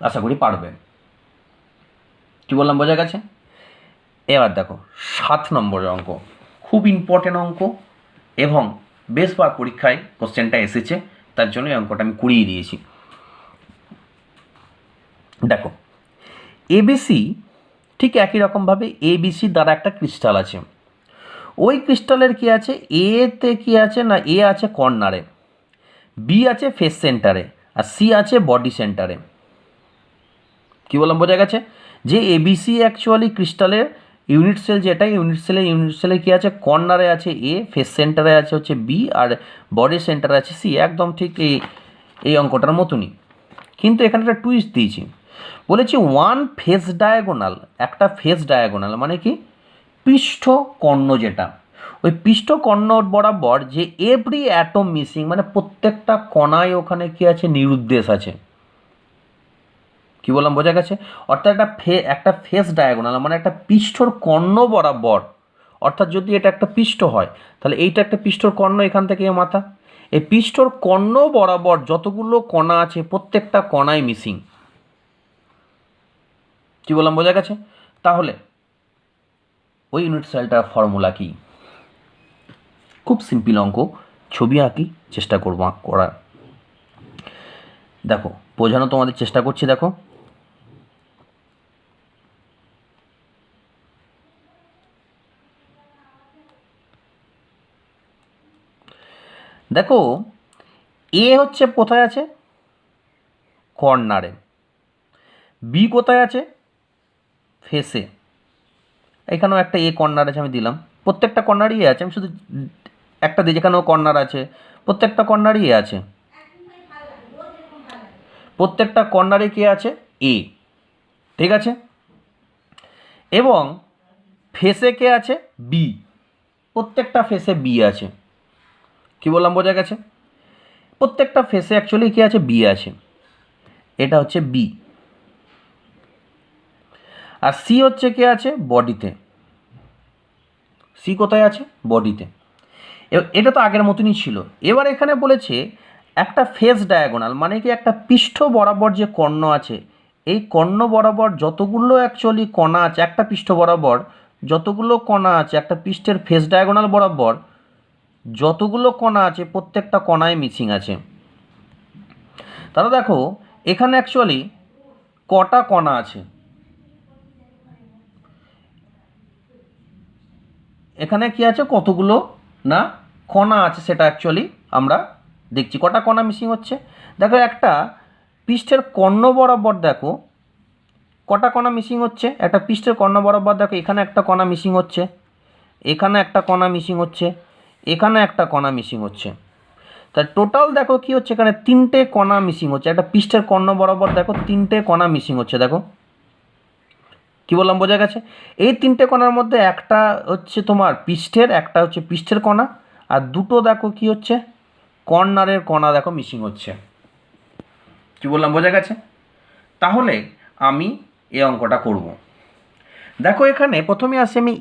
আশা করি পারবে। কী বললাম, বোঝা গেছে? এবার দেখো 7 নম্বরের অঙ্ক, খুব ইম্পর্টেন্ট অঙ্ক, এবং বেশবার পরীক্ষায় কোশ্চেনটা এসেছে, তার জন্য এই অঙ্কটা আমি কুড়িয়ে দিয়েছি। দেখো এবিসি ঠিক একই রকমভাবে এবিসি দ্বারা একটা ক্রিস্টাল আছে, ওই ক্রিস্টালের কি আছে, এতে কি আছে না, এ আছে কর্নারে, বি আছে ফেস সেন্টারে, আর সি আছে বডি সেন্টারে। কী বললাম, বোঝা গেছে? যে এবিসি অ্যাকচুয়ালি ক্রিস্টালের ইউনিট সেল, যেটা ইউনিট সেলে কী আছে, কর্নারে আছে এ, ফেস সেন্টারে আছে হচ্ছে বি, আর বডি সেন্টারে আছে সি। একদম ঠিক এই অঙ্কটার মতনই, কিন্তু এখানে একটা টুইস্ট দিয়েছি, বলেছি ওয়ান ফেস ডায়াগোনাল, একটা ফেস ডায়াগোনাল মানে কি, পৃষ্ঠ কর্ণ, যেটা ওই পৃষ্ঠ কর্ণ বরাবর যে এভরি অ্যাটম মিসিং, মানে প্রত্যেকটা কণায় ওখানে কি আছে, নিরুদ্দেশ আছে। কী বললাম, বোঝা গেছে? অর্থাৎ একটা ফেস ডায়াগোনাল মানে একটা পৃষ্ঠর কর্ণ বরাবর, অর্থাৎ যদি এটা একটা পৃষ্ঠ হয় তাহলে এইটা একটা পৃষ্ঠর কর্ণ, এখান থেকে মাথা, এই পৃষ্ঠর কর্ণ বরাবর যতগুলো কণা আছে প্রত্যেকটা কণাই মিসিং। কি বললাম, বোঝা গেছে? তাহলে ওই ইউনিট সেলটার ফর্মুলা কি? খুব সিম্পল অঙ্ক, ছবি আঁকি, চেষ্টা করবো করার। দেখো বোঝানো তোমাদের চেষ্টা করছি। দেখো দেখো এ হচ্ছে কোথায় আছে? কর্নারে। বি কোথায় আছে? ফেসে। এখানেও একটা এ কর্নার আছে, আমি দিলাম। প্রত্যেকটা কর্নারই এ আছে, আমি শুধু একটা দিই যেখানেও কর্নার আছে। প্রত্যেকটা কর্নারই এ আছে, প্রত্যেকটা কর্নারে কে আছে? এ। ঠিক আছে, এবং ফেসে কে আছে? বি। প্রত্যেকটা ফেসে বি আছে। কি বললাম, বোঝা গেছে? প্রত্যেকটা ফেসে অ্যাকচুয়ালি কে আছে? বি আছে। এটা হচ্ছে বি। আর সি হচ্ছে কে আছে? বডিতে। সি কোথায় আছে? বডিতে। এটা তো আগের মতনই ছিল। এবার এখানে বলেছে একটা ফেস ডায়াগোনাল, মানে কি একটা পৃষ্ঠ বরাবর যে কর্ণ আছে, এই কর্ণ বরাবর যতগুলো অ্যাকচুয়ালি কণা আছে, একটা পৃষ্ঠ বরাবর যতগুলো কণা আছে, একটা পৃষ্ঠের ফেস ডায়াগোনাল বরাবর যতগুলো কণা আছে প্রত্যেকটা কণায় মিসিং আছে। তাহলে দেখো এখানে অ্যাকচুয়ালি কটা কণা আছে? এখানে কি আছে? কতগুলো না কণা আছে সেটা অ্যাকচুয়ালি আমরা দেখছি। কটা কণা মিসিং হচ্ছে? দেখো একটা পৃষ্ঠের কর্ণ বরাবর দেখো কটা কণা মিসিং হচ্ছে। একটা পৃষ্ঠের কর্ণ বরাবর দেখো এখানে একটা কণা মিসিং হচ্ছে, এখানে একটা কণা মিসিং হচ্ছে, এখানে একটা কণা মিসিং হচ্ছে। তা টোটাল দেখো কি হচ্ছে, এখানে তিনটে কণা মিসিং হচ্ছে। একটা পৃষ্ঠের কর্ণ বরাবর দেখো তিনটে কণা মিসিং হচ্ছে। দেখো কি বললাম, বোঝা গেছে? এই তিনটে কণার মধ্যে একটা হচ্ছে তোমার পৃষ্ঠের, একটা হচ্ছে পৃষ্ঠের কণা, আর দুটো দেখো কি হচ্ছে? কর্নারের কণা দেখো মিসিং হচ্ছে। কি বললাম, বোঝা গেছে? তাহলে আমি এই অঙ্কটা করব। দেখো এখানে প্রথমে আসে আমি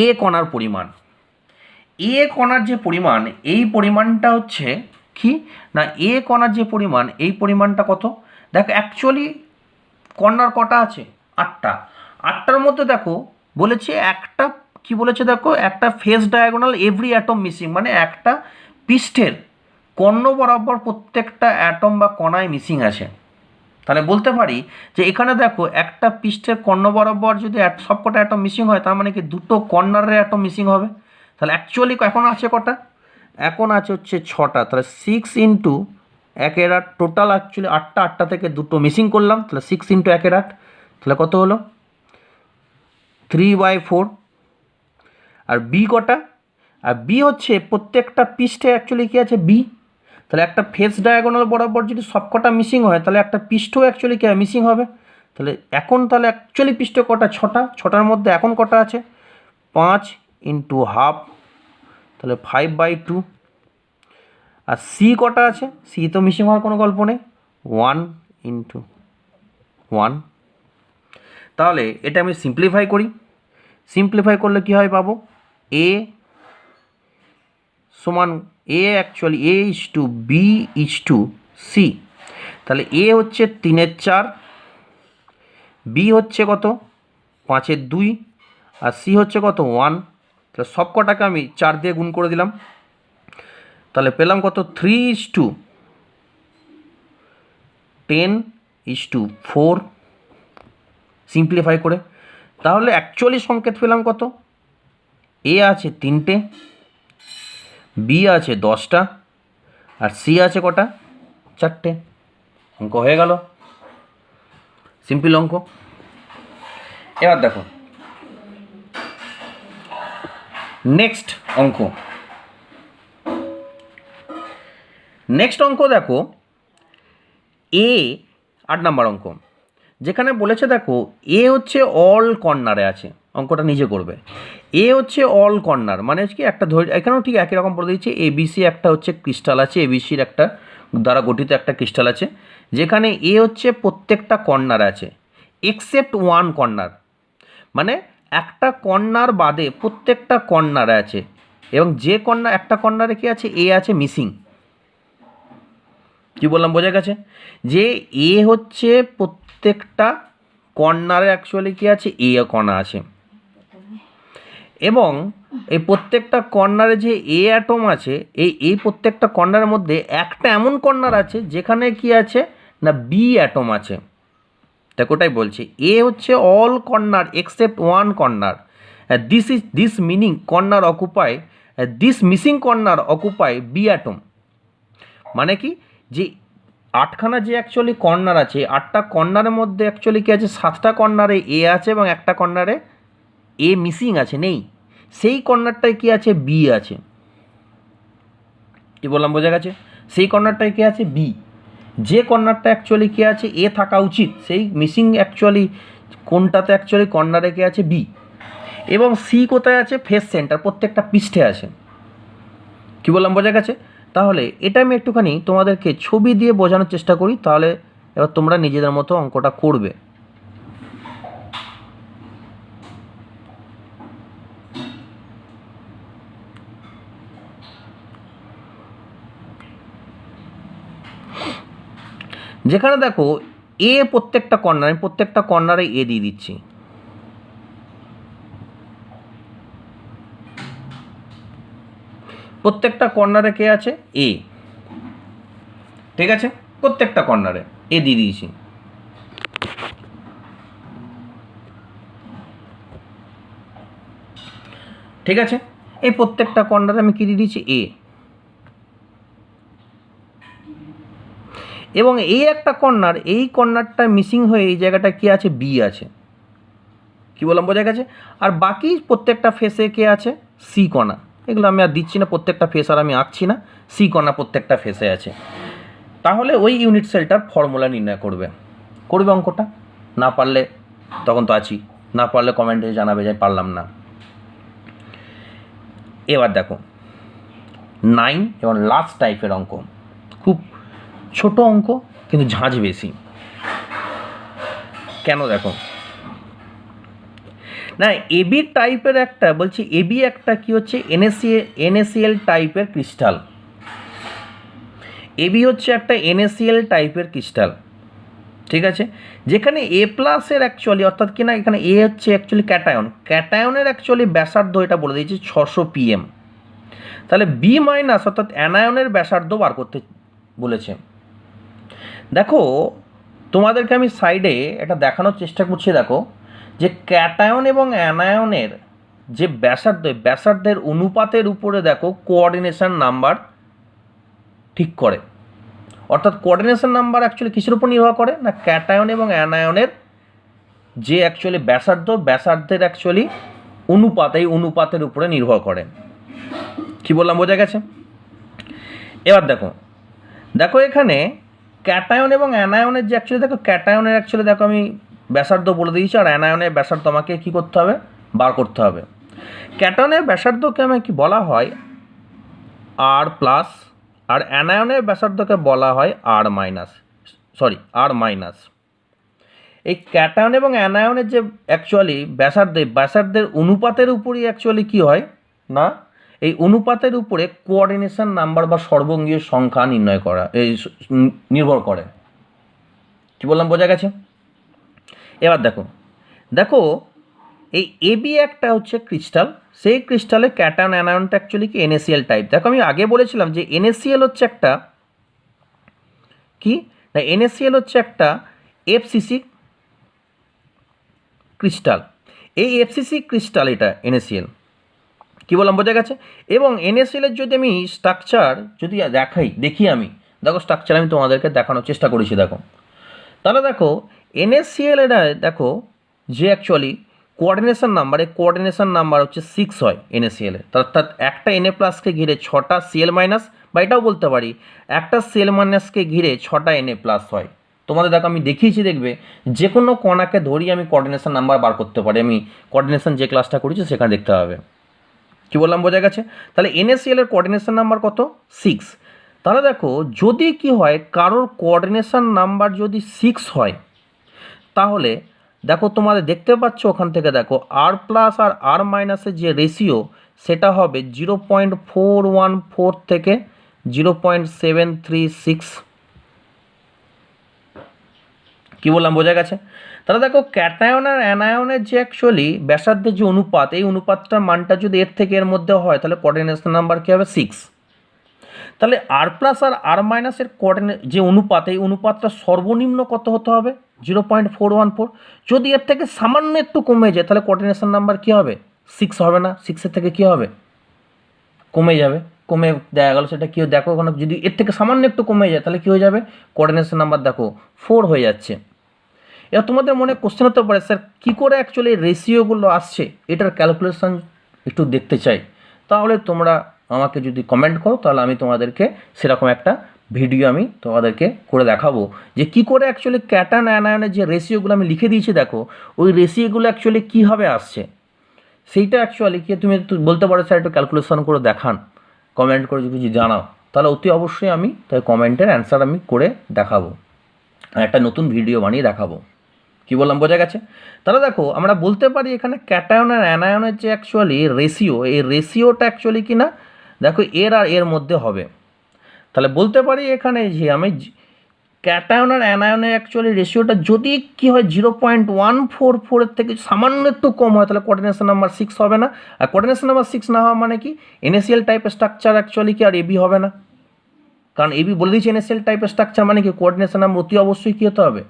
এ কণার পরিমাণ। এ কণার যে পরিমাণ, এই পরিমাণটা হচ্ছে কি না, এ কণার যে পরিমাণ, এই পরিমাণটা কত? দেখো অ্যাকচুয়ালি কর্নার কটা আছে? 8টা। 8টার মধ্যে দেখো বলেছে একটা, কি বলেছে দেখো, একটা face diagonal every atom missing, মানে একটা পৃষ্ঠের কর্ণ বরাবর প্রত্যেকটা অ্যাটম বা কণায় মিসিং আছে। তাহলে বলতে পারি যে এখানে দেখো একটা পৃষ্ঠের কর্ণ বরাবর যদি সবকটা অ্যাটম মিসিং হয়, তার মানে কি দুটো কর্নারের অ্যাটম মিসিং হবে। তাহলে অ্যাকচুয়ালি এখন আছে কটা? এখন আছে হচ্ছে 6টা। তাহলে 6 ইন্টু 1/8, টোটাল অ্যাকচুয়ালি 8টা। 8টা থেকে দুটো মিসিং করলাম, তাহলে 6 ইন্টু 1/8, তাহলে কত হলো? 3/4। আর বি কটা? আর বি হচ্ছে প্রত্যেকটা পৃষ্ঠে অ্যাকচুয়ালি কী আছে? বি। তাহলে একটা ফেস ডায়াগোনাল বরাবর যদি সবকটা মিসিং হয়, তাহলে একটা পৃষ্ঠও অ্যাকচুয়ালি কী মিসিং হবে। তাহলে এখন তাহলে অ্যাকচুয়ালি পৃষ্ঠ কটা? 6টা। 6টার মধ্যে এখন কটা আছে? 5 ইন্টু হাফ, তাহলে 5/2। আর সি কটা আছে? সি তো মিসিং হওয়ার কোনো গল্প নেই, 1 ইন্টু 1। তাহলে এটা আমি সিম্পলিফাই করি। সিম্পলিফাই করলে কী হয় পাবো? এ সমান A, actually A is to B is to C. তাহলে এ হচ্ছে 3/4, বি হচ্ছে কত? 5/2, আর সি হচ্ছে কত? 1। তাহলে সব কটাকে আমি 4 দিয়ে গুণ করে দিলাম, তাহলে পেলাম কত? 3:10:4 সিম্পলিফাই করে। তাহলে অ্যাকচুয়ালি সংকেত পেলাম কত? এ আছে 3টে, বি আছে 10টা, আর সি আছে কটা? 4টে। অঙ্ক হয়ে গেল, সিম্পল অঙ্ক। এবার দেখো নেক্সট অঙ্ক। নেক্সট অঙ্ক দেখো এ 8 নম্বর অঙ্ক, যেখানে বলেছে দেখো এ হচ্ছে অল কর্নারে আছে। অঙ্কটা নিজে করবে। এ হচ্ছে অল কর্নার, মানে হচ্ছে কি একটা ধরে, এখানেও ঠিক একই রকম বলে দিচ্ছে। এবিসি একটা হচ্ছে ক্রিস্টাল আছে, এবিসির একটা দ্বারা গঠিত একটা ক্রিস্টাল আছে, যেখানে এ হচ্ছে প্রত্যেকটা কর্নার আছে এক্সেপ্ট 1 কর্নার, মানে একটা কর্নার বাদে প্রত্যেকটা কর্নারে আছে। এবং যে কর্নার একটা কর্নারে কি আছে এ আছে মিসিং। কি বললাম বোঝা গেছে? যে এ হচ্ছে প্রত্যেকটা কর্নারে অ্যাকচুয়ালি কি আছে এ কণা আছে, এবং এই প্রত্যেকটা কর্নারে যে এ অ্যাটম আছে এই প্রত্যেকটা কর্নারের মধ্যে একটা এমন কর্নার আছে যেখানে কি আছে না বি অ্যাটম আছে। দেখো ওটাই বলছি, এ হচ্ছে all corner except one corner, this meaning corner occupy, this missing corner occupy by atom. মানে কি যে আটখানা যে অ্যাকচুয়ালি কর্নার আছে, আটটা কর্নারের মধ্যে অ্যাকচুয়ালি কী আছে, সাতটা কর্নারে এ আছে এবং একটা কর্নারে এ মিসিং আছে, নেই, সেই কর্নারটায় কী আছে বি আছে। কি বললাম বোঝা গেছে? সেই কর্নারটায় কী আছে বি, যে কর্নারটা অ্যাকচুয়ালি কী আছে এ থাকা উচিত, সেই মিসিং অ্যাকচুয়ালি কোনটাতে অ্যাকচুয়ালি কর্নারে কী আছে বি, এবং সি কোথায় আছে ফেস সেন্টার, প্রত্যেকটা পৃষ্ঠে আছে। কি বললাম বোঝা গেছে? তাহলে এটা আমি একটুখানি তোমাদেরকে ছবি দিয়ে বোঝানোর চেষ্টা করি, তাহলে এবার তোমরা নিজেদের মতো অঙ্কটা করবে। যেখানে দেখো এ প্রত্যেকটা কর্নার, আমি প্রত্যেকটা কর্নারে এ দিয়ে দিচ্ছি, প্রত্যেকটা কর্নারে কে আছে এ, ঠিক আছে, প্রত্যেকটা কর্নারে এ দিয়ে দিয়েছি। ঠিক আছে, এই প্রত্যেকটা কর্নারে আমি কি দিয়ে দিচ্ছি এ, এবং এই একটা কর্নার, এই কর্নারটা মিসিং হয়ে এই জায়গাটা কি আছে বি আছে। কি বললাম বোঝা গেছে? আর বাকি প্রত্যেকটা ফেসে কে আছে সি কণা, এগুলো আমি আর দিচ্ছি না, প্রত্যেকটা ফেস আর আমি আঁকছি না, সি কণা প্রত্যেকটা ফেসে আছে। তাহলে ওই ইউনিট সেলটার ফর্মুলা নির্ণয় করবে অঙ্কটা। না পারলে তখন তো আছি, না পারলে কমেন্টে জানাবে যে পারলাম না। এবার দেখো 9 এবং লাস্ট টাইপের অঙ্ক, খুব ছোট অঙ্ক কিন্তু ঝাঁঝ বেশি। কেন দেখো না, এবি টাইপের একটা বলছি, এবি একটা কি হচ্ছে NaCl টাইপের ক্রিস্টাল, এবি হচ্ছে একটা NaCl টাইপের ক্রিস্টাল, ঠিক আছে, যেখানে এ প্লাসের অ্যাকচুয়ালি অর্থাৎ কি না এখানে এ হচ্ছে অ্যাকচুয়ালি ক্যাটায়নের অ্যাকচুয়ালি ব্যাসার্ধ এটা বলে দিয়েছি 600 pm। তাহলে বি মাইনাস অর্থাৎ অ্যানায়নের ব্যাসার্ধ বার করতে বলেছে। দেখো তোমাদেরকে আমি সাইডে এটা দেখানোর চেষ্টা করছি, দেখো যে ক্যাটায়ন এবং অ্যানায়নের যে ব্যাসার্ধের অনুপাতের উপরে দেখো কোঅর্ডিনেশন নাম্বার ঠিক করে, অর্থাৎ কোঅর্ডিনেশন নাম্বার অ্যাকচুয়ালি কিসের উপর নির্ভর করে না ক্যাটায়ন এবং অ্যানায়নের যে অ্যাকচুয়ালি ব্যাসার্ধের অ্যাকচুয়ালি অনুপাত, এই অনুপাতের উপরে নির্ভর করে। কি বললাম বোঝা গেছে? এবার দেখো এখানে ক্যাটায়ন এবং অ্যানায়নের যে অ্যাকচুয়ালি দেখো ক্যাটায়নের অ্যাকচুয়ালি দেখো আমি ব্যাসার্ধ বলে দিয়েছি, আর অ্যানায়নের ব্যাসার্ধ আমাকে কী করতে হবে বার করতে হবে। ক্যাটায়নের ব্যাসার্ধকে আমি কি বলা হয় আর প্লাস, আর অ্যানায়নের ব্যাসার্ধকে বলা হয় আর মাইনাস। এই ক্যাটায়ন এবং অ্যানায়নের যে অ্যাকচুয়ালি ব্যাসার্ধের অনুপাতের উপরই অ্যাকচুয়ালি কী হয় না, এই অনুপাতের উপরে কোঅর্ডিনেশন নাম্বার বা সর্বঙ্গীয় সংখ্যা নির্ণয় করা এই নির্ভর করে। কি বললাম বোঝা গেছে? এবার দেখো এই এবি একটা হচ্ছে ক্রিস্টাল, সেই ক্রিস্টালে ক্যাটায়ন অ্যানায়নটা অ্যাকচুয়ালি কি NaCl টাইপ। দেখো আমি আগে বলেছিলাম যে NaCl হচ্ছে একটা কি না, NaCl হচ্ছে একটা FCC ক্রিস্টাল, এই FCC ক্রিস্টাল এটা NaCl। কি বললাম বোঝা গেছে? এবং NaCl এর যদি আমি স্ট্রাকচার যদি দেখি আমি, দেখো স্ট্রাকচার আমি তোমাদেরকে দেখানোর চেষ্টা করেছি। দেখো তাহলে দেখো NaCl এটা দেখো যে অ্যাকচুয়ালি কোঅর্ডিনেশন নাম্বার, এই কোঅর্ডিনেশন নাম্বার হচ্ছে 6 হয় NaCl এর, অর্থাৎ একটা Na প্লাসকে ঘিরে 6টা Cl মাইনাস, বা এটাও বলতে পারি একটা Cl মাইনাসকে ঘিরে 6টা Na প্লাস হয়। তোমাদের দেখো আমি দেখিয়েছি, দেখবে যে কোনো কণাকে ধরিয়ে আমি কোঅর্ডিনেশন নাম্বার বার করতে পারি, আমি কোঅর্ডিনেশন যে ক্লাসটা করেছি সেখানে দেখতে হবে। কি বললাম বোঝা গেছে? তাহলে NaCl এর কোঅর্ডিনেশন নাম্বার কত 6। তাহলে দেখো যদি কি হয় কারোর কোঅর্ডিনেশন নাম্বার যদি 6 হয়, তাহলে দেখো তোমাদের দেখতে পাচ্ছ ওখান থেকে দেখো আর প্লাস আর আর মাইনাসের যে রেশিও সেটা হবে 0.414 থেকে 0.736। কী বললাম, বোঝা গেছে? তাহলে দেখো ক্যাটায়ন আর অ্যানায়নের যে অ্যাকচুয়ালি ব্যাসার্ধের যে অনুপাত, এই অনুপাতটার মানটা যদি এর থেকে এর মধ্যে হয় তাহলে কোঅর্ডিনেশন নাম্বার কী হবে? 6। তাহলে আর প্লাস আর আর মাইনাসের যে অনুপাত, এই অনুপাতটা সর্বনিম্ন কত হতে হবে? 0.414। যদি এর থেকে সামান্য একটু কমে যায় তাহলে কোঅর্ডিনেশন নাম্বার কী হবে? 6 হবে না, 6-এর থেকে কী হবে? কমে যাবে। কমে দেখা গেল সেটা কী, দেখো ওখানে যদি এর থেকে সামান্য একটু কমে যায় তাহলে কী হয়ে যাবে? কোঅর্ডিনেশন নাম্বার দেখো 4 হয়ে যাচ্ছে। এবার তোমাদের মনে কোশ্চেন হতে পারে, স্যার কী করে অ্যাকচুয়ালি রেশিওগুলো আসছে, এটার ক্যালকুলেশন একটু দেখতে চাই। তাহলে তোমরা আমাকে যদি কমেন্ট করো তাহলে আমি তোমাদেরকে সেরকম একটা ভিডিও আমি তোমাদেরকে করে দেখাবো যে কী করে অ্যাকচুয়ালি ক্যাটায়ন অ্যানায়নের যে রেশিওগুলো আমি লিখে দিয়েছি, দেখো ওই রেশিওগুলো অ্যাকচুয়ালি কীভাবে আসছে সেইটা অ্যাকচুয়ালি কি তুমি বলতে পারো স্যার একটু ক্যালকুলেশন করে দেখান, কমেন্ট করে যদি জানাও তাহলে অতি অবশ্যই আমি তাই কমেন্টের অ্যান্সার আমি করে দেখাবো, একটা নতুন ভিডিও বানিয়ে দেখাবো। কী বললাম, বোঝা গেছে? তাহলে দেখো আমরা বলতে পারি এখানে ক্যাটায়ন আর অ্যানায়নের যে অ্যাকচুয়ালি রেশিও, এই রেশিওটা অ্যাকচুয়ালি কি না, দেখো এর আর এর মধ্যে হবে। তাহলে বলতে পারি এখানে যে আমি ক্যাটায়ন আর অ্যানায়নের অ্যাকচুয়ালি রেশিওটা যদি কী হয় 0.144-এর থেকে সামান্য একটু কম হয় তাহলে কোঅর্ডিনেশন নাম্বার 6 হবে না। আর কোঅর্ডিনেশন নাম্বার 6 না হওয়া মানে কি, NaCl টাইপের স্ট্রাকচার অ্যাকচুয়ালি কি আর এবি হবে না, কারণ এবি বলে দিয়েছে NaCl টাইপের স্ট্রাকচার মানে কি কোঅর্ডিনেশন নাম্বার অতি অবশ্যই কী হতে হবে?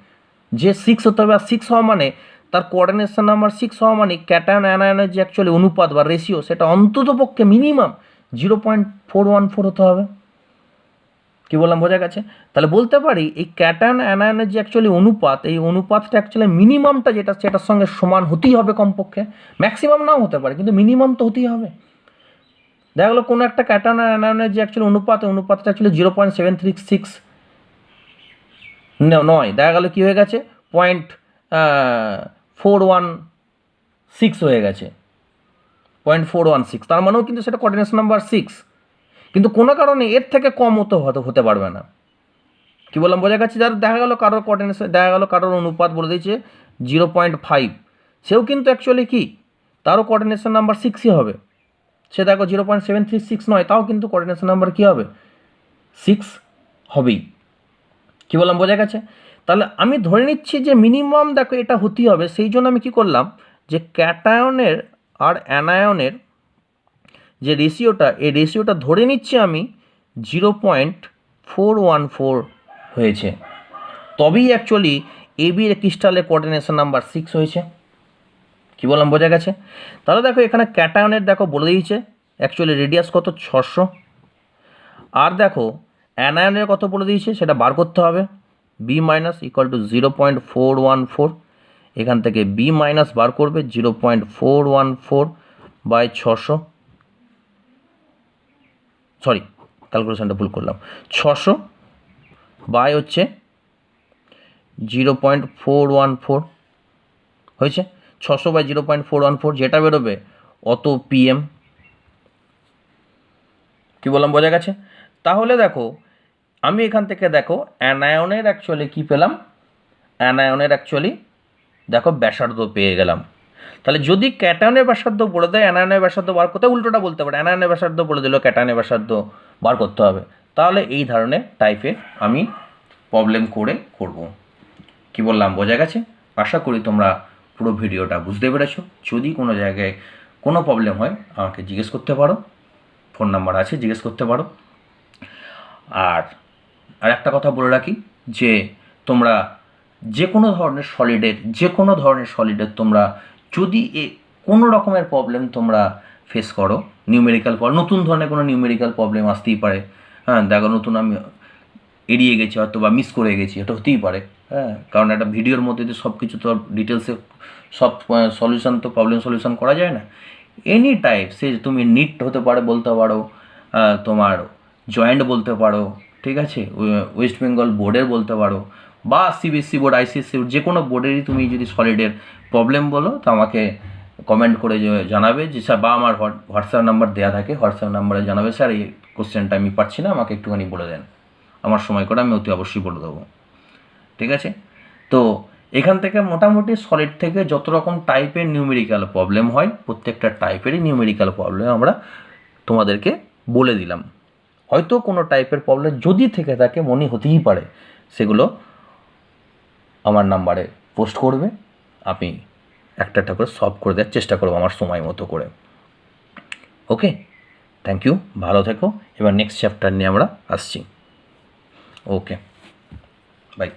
যে 6 হতে হবে। আর 6 হওয়া মানে তার কোঅর্ডিনেশন নাম্বার 6 হওয়া মানে ক্যাটায়ন অ্যানায়নের যে অ্যাকচুয়ালি অনুপাত বা রেশিও সেটা অন্ততপক্ষে মিনিমাম 0.414 হতে হবে। কী বললাম, বোঝা গেছে? তাহলে বলতে পারি এই ক্যাটায়ন অ্যানায়নের যে অ্যাকচুয়ালি অনুপাত, এই অনুপাতটা অ্যাকচুয়ালি মিনিমামটা যেটা সেটার সঙ্গে সমান হতেই হবে কমপক্ষে, ম্যাক্সিমাম নাও হতে পারে কিন্তু মিনিমাম তো হতেই হবে। দেখা গেলো কোনো একটা ক্যাটায়ন আর অ্যানায়নের যে অ্যাকচুয়ালি অনুপাতটা অ্যাকচুয়ালি 0.736 নয়, দেখা গেলো কী হয়ে গেছে 0.416 হয়ে গেছে, 0.416, তার মানেও কিন্তু সেটা কোঅর্ডিনেশন নাম্বার 6, কিন্তু কোনো কারণে এর থেকে কম হতে পারবে না। কী বললাম, বোঝা গেছে? যার দেখা গেলো কারোর কোঅর্ডিনেশন, দেখা গেলো কারোর অনুপাত বলে দিয়েছে 0.5, সেও কিন্তু অ্যাকচুয়ালি কি তারও কোঅর্ডিনেশন নাম্বার 6ই হবে। সে দেখো 0.736 নয়, তাও কিন্তু কোঅর্ডিনেশন নাম্বার কী হবে? 6 হবেই। কী বললাম, বোঝা গেছে? তাহলে আমি ধরে নিচ্ছি যে মিনিমাম দেখো এটা হতেই হবে, সেই জন্য আমি কী করলাম যে ক্যাটায়নের আর অ্যানায়নের যে রেশিওটা, এই রেশিওটা ধরে নিচ্ছি আমি 0.414 হয়েছে, তবেই অ্যাকচুয়ালি এবির ক্রিস্টালের কোঅর্ডিনেশন নাম্বার 6 হয়েছে। কী বললাম, বোঝা গেছে? তাহলে দেখো এখানে ক্যাটায়নের দেখো বলে দিয়েছে অ্যাকচুয়ালি রেডিয়াস কত, 600, আর দেখো অ্যানায়নের কত বলে দিয়েছে সেটা বার করতে হবে, B মাইনাস ইকুয়াল টু 0.414, এখান থেকে B মাইনাস বার করবে 0.414/600, সরি ক্যালকুলেশনটা ভুল করলাম, 600 বাই হচ্ছে 0.414 হয়েছে, 600/0.414 যেটা বেরোবে অত PM। কী বললাম, বোঝা গেছে? তাহলে দেখো আমি এখান থেকে দেখো অ্যানায়নের অ্যাকচুয়ালি কী পেলাম, অ্যানায়নের অ্যাকচুয়ালি দেখো ব্যাসার্ধ পেয়ে গেলাম। তাহলে যদি ক্যাটায়নের ব্যাসার্ধ বলে দেয় অ্যানায়নের ব্যাসার্ধ বার করতে, উল্টোটা বলতে পারে অ্যানায়নের ব্যাসার্ধ বলে দিল ক্যাটায়নের ব্যাসার্ধ বার করতে হবে, তাহলে এই ধরনের টাইপের আমি প্রবলেম করব। কি বললাম, বোঝা গেছে? আশা করি তোমরা পুরো ভিডিওটা বুঝতে পেরেছো। যদি কোনো জায়গায় কোনো প্রবলেম হয় আমাকে জিজ্ঞেস করতে পারো, ফোন নাম্বার আছে, জিজ্ঞেস করতে পারো। আর একটা কথা বলে রাখি যে তোমরা যে কোনো ধরনের সলিডের তোমরা যদি কোনো রকমের প্রবলেম তোমরা ফেস করো, নিউমেরিক্যাল নতুন ধরনের কোনো নিউমেরিক্যাল প্রবলেম আসতেই পারে, হ্যাঁ দেখো নতুন আমি এড়িয়ে গেছি হয়তো বা মিস করে গেছি, এটা হতেই পারে, হ্যাঁ কারণ একটা ভিডিওর মধ্যে তো সব কিছু তো ডিটেলসে সব সলিউশন তো প্রবলেম সলিউশন করা যায় না। এনি টাইপ সে তুমি নিট হতে পারে বলতে পারো, তোমার জয়েন্ট বলতে পারো, ঠিক আছে, ওয়েস্ট বেঙ্গল বোর্ডের বলতে পারো, বা CBSE বোর্ড, ICSE বোর্ড, যে কোনো বোর্ডেরই তুমি যদি সলিডের প্রবলেম বলো তো আমাকে কমেন্ট করে জানাবে যে স্যার, বা আমার হোয়াটসঅ্যাপ নাম্বার দেওয়া থাকে, হোয়াটসঅ্যাপ নাম্বারে জানাবে স্যার এই কোশ্চেনটা আমি পারছি না, আমাকে একটুখানি বলে দেন, আমার সময় করে আমি অতি অবশ্যই বলে দেবো, ঠিক আছে। তো এখান থেকে মোটামুটি সলিড থেকে যত রকম টাইপের নিউমেরিক্যাল প্রবলেম হয় প্রত্যেকটা টাইপেরই নিউমেরিক্যাল প্রবলেম আমরা তোমাদেরকে বলে দিলাম। হয়তো কোনো টাইপের প্রবলেম যদি থেকে থাকে, মনে হতেই পারে, সেগুলো আমার নাম্বারে পোস্ট করবে, আমি একটা করে সলভ করে দেওয়ার চেষ্টা করবো আমার সময় মতো করে। ওকে, থ্যাংক ইউ, ভালো থেকো। এবার নেক্সট চ্যাপ্টার নিয়ে আমরা আসছি। ওকে, বাই।